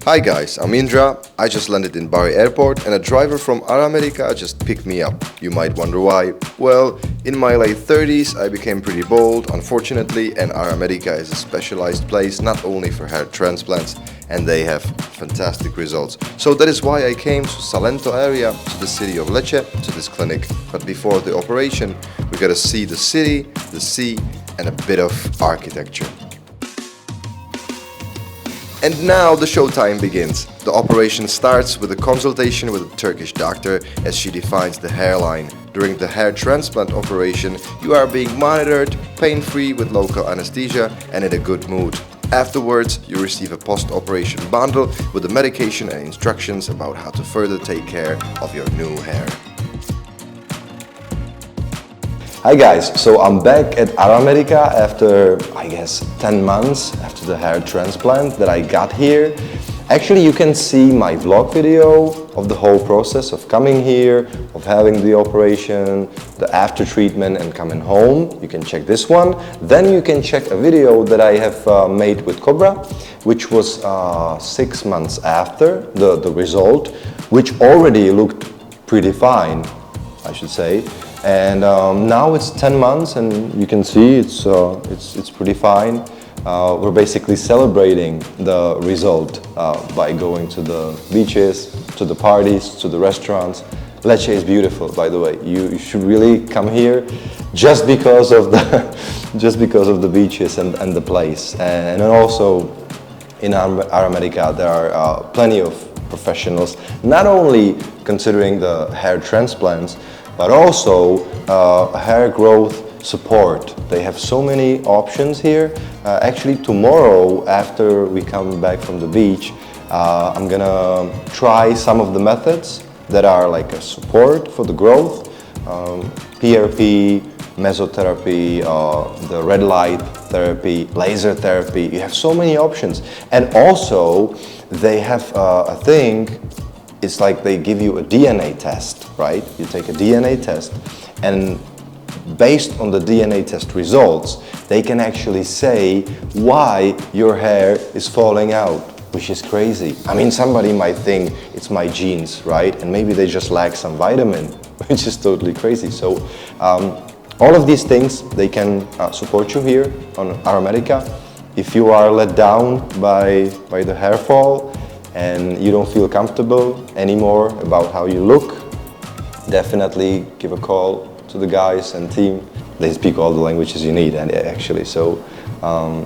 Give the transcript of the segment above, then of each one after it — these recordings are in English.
Hi guys, I'm Indra. I just landed in Bari airport and a driver from AraMedica just picked me up. You might wonder why. Well, in my late 30s I became pretty bold, unfortunately, and AraMedica is a specialized place not only for hair transplants, and they have fantastic results. So that is why I came to Salento area, to the city of Lecce, to this clinic. But before the operation, we gotta see the city, the sea, and a bit of architecture. And now the showtime begins. The operation starts with a consultation with a Turkish doctor as she defines the hairline. During the hair transplant operation, you are being monitored, pain-free with local anesthesia and in a good mood. Afterwards, you receive a post-operation bundle with the medication and instructions about how to further take care of your new hair. Hi guys, so I'm back at AraMedica after, I guess, 10 months after the hair transplant that I got here. Actually, you can see my vlog video of the whole process of coming here, of having the operation, the after treatment and coming home. You can check this one. Then you can check a video that I have made with Cobra, which was 6 months after the result, which already looked pretty fine, I should say. And now it's 10 months and you can see it's pretty fine. We're basically celebrating the result by going to the beaches, to the parties, to the restaurants. Lecce is beautiful, by the way. You should really come here just because of the beaches and the place. And also in AraMedica there are plenty of professionals, not only considering the hair transplants, but also hair growth support. They have so many options here. Actually, tomorrow, after we come back from the beach, I'm gonna try some of the methods that are like a support for the growth. PRP, mesotherapy, the red light therapy, laser therapy. You have so many options. And also, they have a thing. It's like they give you a DNA test, right? You take a DNA test and based on the DNA test results, they can actually say why your hair is falling out, which is crazy. I mean, somebody might think it's my genes, right? And maybe they just lack some vitamin, which is totally crazy. So all of these things, they can support you here on AraMedica. If you are let down by the hair fall, and you don't feel comfortable anymore about how you look, definitely give a call to the guys and team. They speak all the languages you need, and actually, so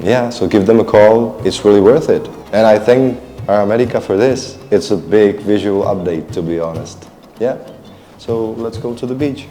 yeah, so give them a call. It's really worth it. And I thank AraMedica for this. It's a big visual update, to be honest. Yeah, so let's go to the beach.